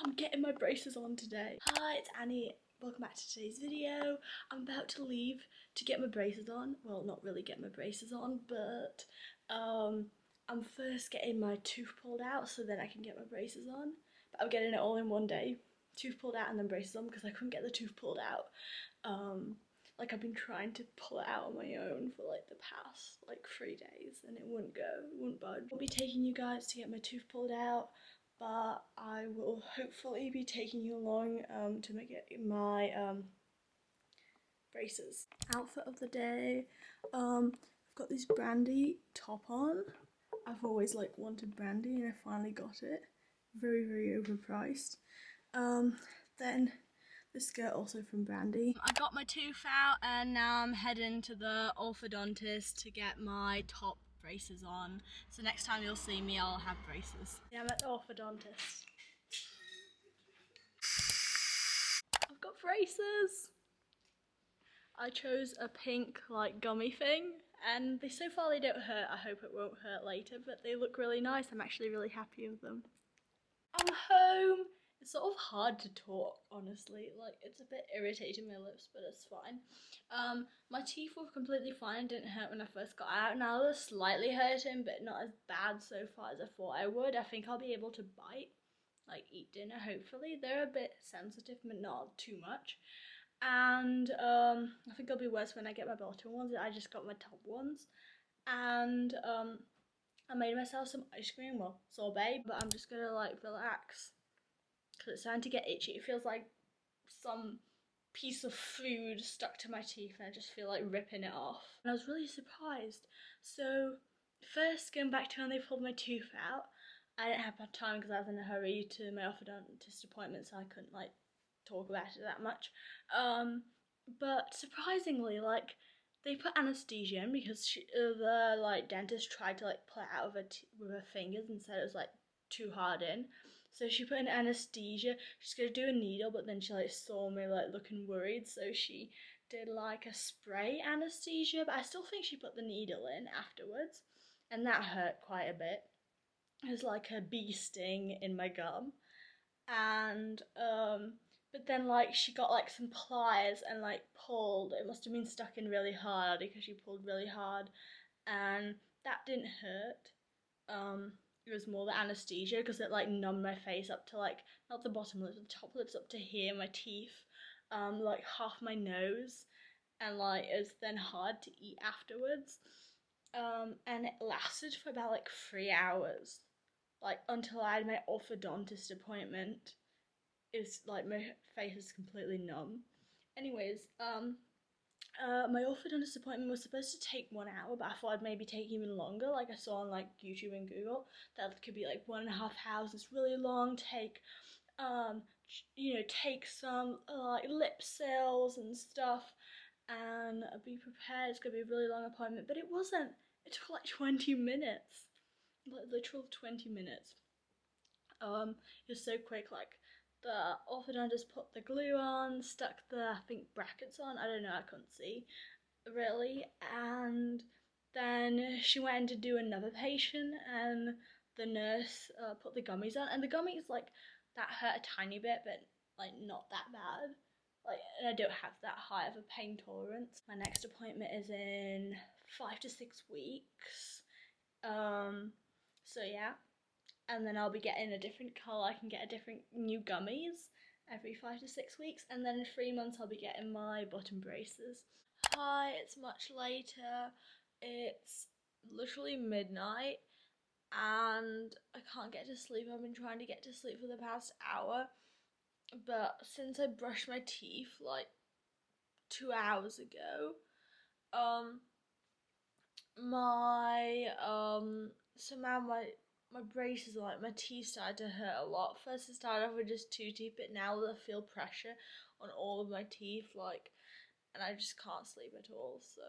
I'm getting my braces on today. Hi, it's Annie. Welcome back to today's video. I'm about to leave to get my braces on. Well, not really get my braces on, but I'm first getting my tooth pulled out so then I can get my braces on. But I'm getting it all in one day. Tooth pulled out and then braces on because I couldn't get the tooth pulled out. Like I've been trying to pull it out on my own for like the past like 3 days and it wouldn't go, it wouldn't budge. I'll be taking you guys to get my tooth pulled out, but I will hopefully be taking you along to make it my braces. Outfit of the day, I've got this brandy top on. I've always like wanted brandy and I finally got it. Very overpriced. Then this skirt also from Brandy. I got my tooth out and now I'm heading to the orthodontist to get my top braces on. So next time you'll see me, I'll have braces. Yeah, I'm at the orthodontist. I've got braces. I chose a pink like gummy thing and so far they don't hurt. I hope it won't hurt later, but they look really nice. I'm actually really happy with them. I'm home. It's sort of hard to talk, honestly. Like, it's a bit irritating my lips, but it's fine. My teeth were completely fine and didn't hurt when I first got out. Now they're slightly hurting, but not as bad so far as I thought I would. I think I'll be able to bite, like eat dinner, hopefully. They're a bit sensitive, but not too much. And I think it'll be worse when I get my bottom ones. I just got my top ones. And I made myself some ice cream, well, sorbet, but I'm just gonna like relax because it's starting to get itchy. It feels like some piece of food stuck to my teeth and I just feel like ripping it off. And I was really surprised. So first, going back to when they pulled my tooth out, I didn't have much time because I was in a hurry to my orthodontist appointment, so I couldn't like talk about it that much. But surprisingly, like, they put anesthesia in because the like dentist tried to like pull it out with her fingers and said it was like too hard in. So she put in anesthesia. She's gonna do a needle, but then she like saw me like looking worried, so she did like a spray anesthesia. But I still think she put the needle in afterwards, and that hurt quite a bit. It was like a bee sting in my gum, and but then like she got like some pliers and like pulled. It must have been stuck in really hard because she pulled really hard, and that didn't hurt. It was more the anesthesia because it like numbed my face up to like not the bottom lips, but the top lips up to here, my teeth, like half my nose, and like it was then hard to eat afterwards. And it lasted for about like 3 hours, like until I had my orthodontist appointment. It's like my face is completely numb. Anyways, my orthodontist appointment was supposed to take 1 hour, but I thought I'd maybe take even longer. Like I saw on like YouTube and Google that could be like 1.5 hours. It's really long. Take take some like lip seals and stuff, and be prepared. It's gonna be a really long appointment, but it wasn't. It took like 20 minutes, like literal 20 minutes. It was so quick. Like the orthodontist put the glue on, stuck the I think brackets on. I don't know. I couldn't see really, and then she went to do another patient, and the nurse put the gummies on, and the gummies like that hurt a tiny bit, but like not that bad. Like, and I don't have that high of a pain tolerance. My next appointment is in 5 to 6 weeks. So yeah, and then I'll be getting a different colour. I can get a different new gummies every 5 to 6 weeks, and then in 3 months I'll be getting my bottom braces. Hi, it's much later. It's literally midnight and I can't get to sleep. I've been trying to get to sleep for the past hour, but since I brushed my teeth like 2 hours ago, somehow my braces, like my teeth, started to hurt a lot. First it started off with just 2 teeth, but now I feel pressure on all of my teeth, like, and I just can't sleep at all. So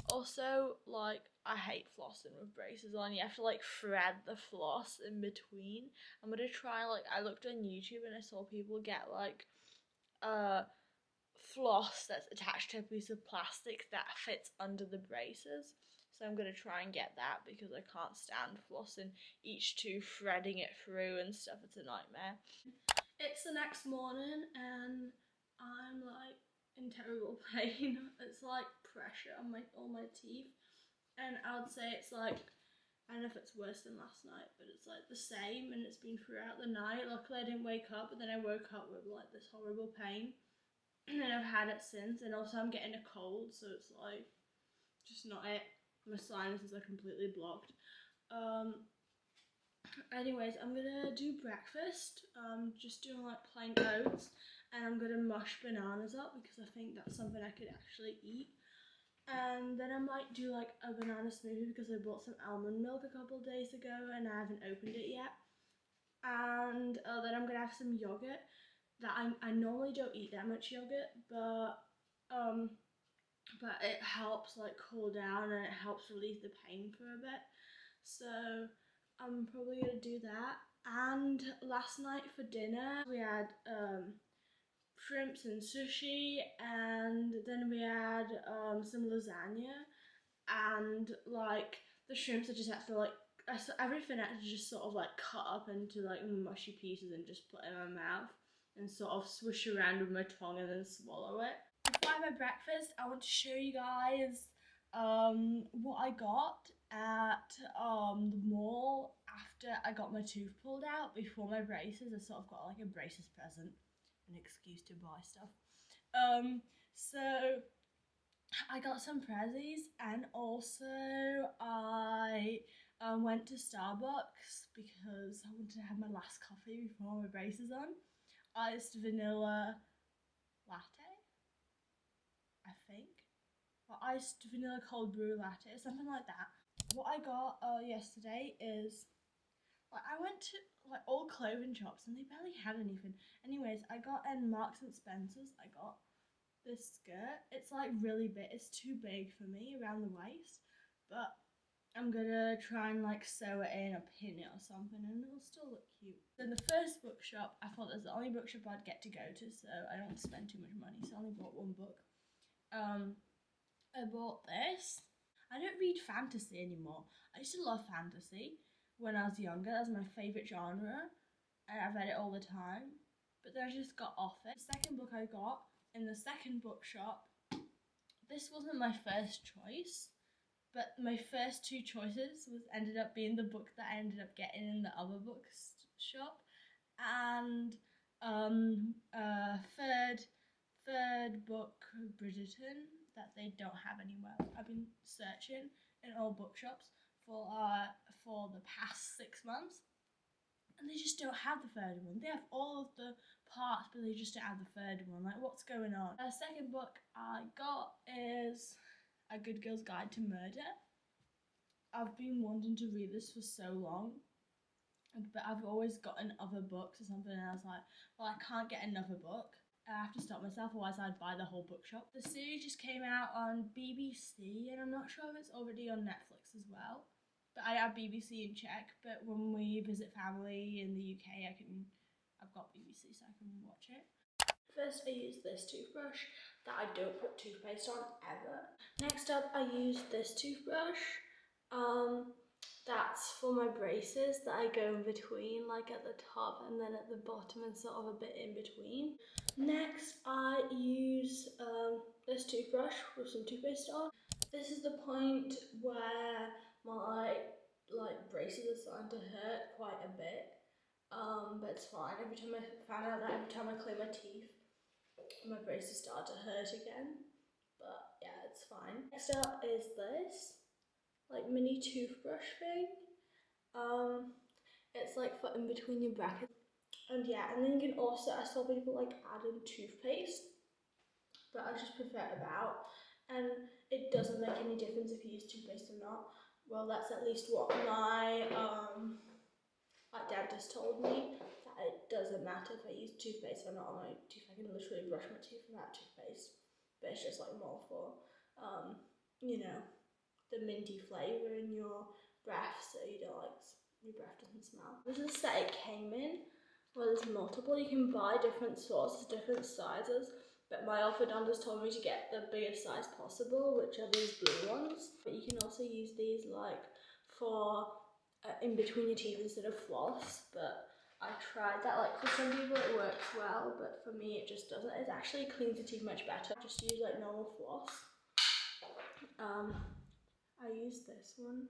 also, like, I hate flossing with braces on. You have to like thread the floss in between. I'm gonna try, like, I looked on YouTube and I saw people get like floss that's attached to a piece of plastic that fits under the braces. So I'm going to try and get that because I can't stand flossing each tooth, threading it through and stuff. It's a nightmare. It's the next morning and I'm like in terrible pain. It's like pressure on all my teeth, and I would say it's like, I don't know if it's worse than last night, but it's like the same, and it's been throughout the night. Luckily I didn't wake up, but then I woke up with like this horrible pain, and then I've had it since. And also I'm getting a cold, so it's like just not it. My sinuses are completely blocked. Anyways, I'm gonna do breakfast. Just doing like plain oats, and I'm gonna mush bananas up because I think that's something I could actually eat. And then I might do like a banana smoothie because I bought some almond milk a couple days ago and I haven't opened it yet. And then I'm gonna have some yogurt. That I normally don't eat that much yogurt, but it helps like cool down and it helps relieve the pain for a bit. So I'm probably gonna do that. And last night for dinner we had shrimps and sushi, and then we had some lasagna, and like the shrimps I just had to like, everything I had to just sort of like cut up into like mushy pieces and just put in my mouth and sort of swish around with my tongue and then swallow it. Before I have my breakfast, I want to show you guys what I got at the mall after I got my tooth pulled out before my braces. I sort of got like a braces present, an excuse to buy stuff. So I got some prezzies, and also I went to Starbucks because I wanted to have my last coffee before my braces on. Iced vanilla latte, I think. Or iced vanilla cold brew latte, something like that. What I got yesterday is, like, I went to like all clothing shops and they barely had anything. Anyways, I got in Marks and Spencer's, I got this skirt. It's like really big, it's too big for me around the waist, but I'm gonna try and like sew it in or pin it or something and it'll still look cute. In the first bookshop, I thought that's the only bookshop I'd get to go to, so I don't want to spend too much money, so I only bought one book. I bought this. I don't read fantasy anymore. I used to love fantasy when I was younger. That was my favourite genre and I read it all the time, but then I just got off it. The second book I got in the second bookshop, this wasn't my first choice, but my first two choices ended up being the book that I ended up getting in the other bookshop, and third book, Bridgerton, that they don't have anywhere. I've been searching in all bookshops for the past 6 months, and they just don't have the third one. They have all of the parts, but they just don't have the third one. Like, what's going on? The second book I got is A Good Girl's Guide to Murder. I've been wanting to read this for so long, but I've always gotten other books or something, and I was like, well, I can't get another book. I have to stop myself, otherwise I'd buy the whole bookshop. The series just came out on BBC, and I'm not sure if it's already on Netflix as well. But I have BBC in Czech, but when we visit family in the UK, I've got BBC, so I can watch it. First, I use this toothbrush that I don't put toothpaste on ever. Next up, I use this toothbrush. That's for my braces that I go in between, like at the top and then at the bottom and sort of a bit in between. Next, I use this toothbrush with some toothpaste on. This is the point where my braces are starting to hurt quite a bit, but it's fine. Every time I found out that every time I clean my teeth, my braces start to hurt again, but yeah, it's fine. Next up is this like mini toothbrush thing. It's like for in between your brackets, and yeah, and then you can also, I saw people like add in toothpaste, but I just prefer it out, and it doesn't make any difference if you use toothpaste or not. Well, that's at least what my dentist told me, that it doesn't matter if I use toothpaste or not on my teeth. I can literally brush my teeth without toothpaste, but it's just like more for you know, the minty flavour in your breath, so you don't like, your breath doesn't smell. This is the set it came in, well, there's multiple. You can buy different sorts, different sizes, but my orthodontist told me to get the biggest size possible, which are these blue ones. But you can also use these like for in between your teeth instead of floss, but I tried that. Like for some people it works well, but for me it just doesn't. It actually cleans the teeth much better. Just use like normal floss. I use this one.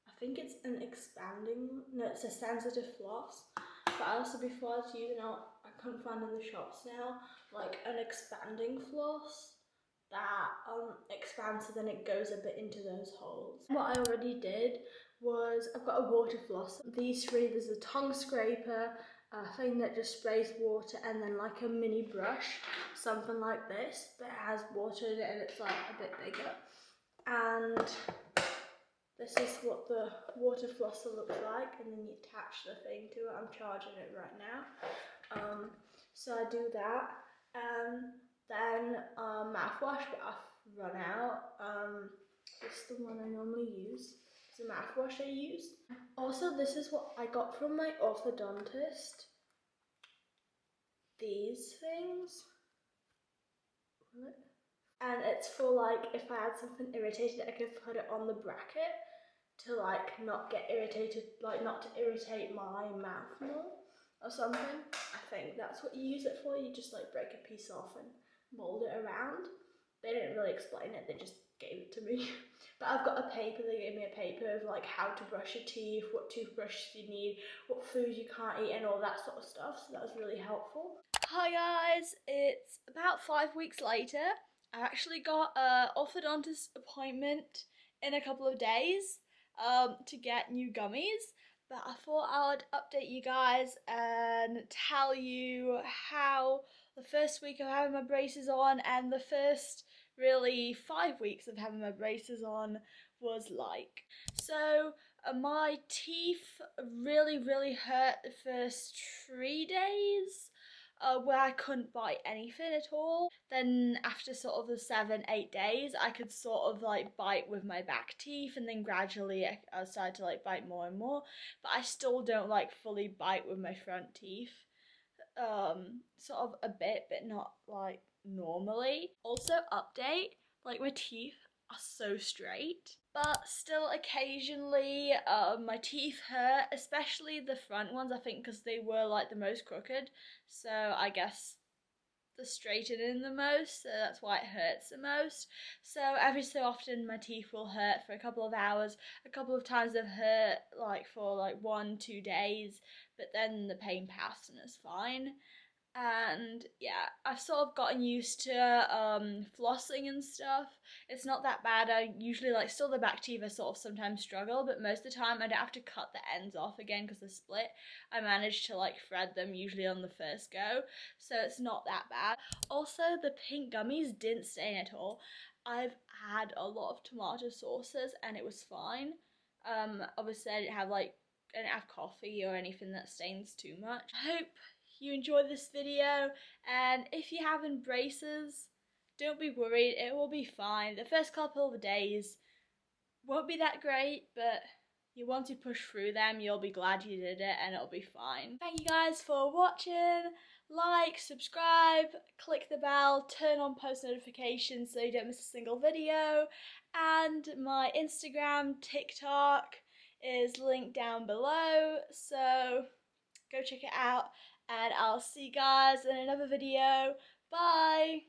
I think it's an expanding, no, it's a sensitive floss. But also before I was using it, I couldn't find in the shops now, like an expanding floss that expands so then it goes a bit into those holes. What I already did was I've got a water floss. These three, there's a tongue scraper, a thing that just sprays water, and then like a mini brush, something like this, but it has water in it and it's like a bit bigger. And this is what the water flosser looks like, and then you attach the thing to it. I'm charging it right now. So I do that, and then mouthwash, but I've run out. This is the one I normally use. It's a mouthwash I use. Also, this is what I got from my orthodontist. These things. And it's for like, if I had something irritated, I could put it on the bracket to like not get irritated, like not to irritate my mouth more or something. I think that's what you use it for. You just like break a piece off and mold it around. They didn't really explain it, they just gave it to me. But I've got a paper, they gave me a paper of like how to brush your teeth, what toothbrushes you need, what food you can't eat and all that sort of stuff, so that was really helpful. Hi guys, it's about 5 weeks later. I actually got an orthodontist appointment in a couple of days to get new gummies, but I thought I would update you guys and tell you how the first week of having my braces on and the first really 5 weeks of having my braces on was like. So my teeth really hurt the first 3 days. Where I couldn't bite anything at all. Then after sort of the 7-8 days, I could sort of like bite with my back teeth, and then gradually I started to like bite more and more, but I still don't like fully bite with my front teeth. Sort of a bit, but not like normally. Also, update, like my teeth are so straight, but still occasionally my teeth hurt, especially the front ones, I think because they were like the most crooked, so I guess the straightening the most, so that's why it hurts the most. So every so often my teeth will hurt for a couple of hours. A couple of times they've hurt like for like 1-2 days, but then the pain passed and it's fine. And yeah, I've sort of gotten used to flossing and stuff. It's not that bad. I usually like, still the back teeth I sort of sometimes struggle, but most of the time I don't have to cut the ends off again because they're split. I manage to like thread them usually on the first go, so it's not that bad. Also, the pink gummies didn't stain at all. I've had a lot of tomato sauces and it was fine. Obviously I didn't have coffee or anything that stains too much. I hope you enjoyed this video, and if you have braces, don't be worried, it will be fine. The first couple of days won't be that great, but once you push through them, you'll be glad you did it and it'll be fine. Thank you guys for watching. Like, subscribe, click the bell, turn on post notifications so you don't miss a single video, and my Instagram, TikTok is linked down below, so go check it out, and I'll see you guys in another video. Bye!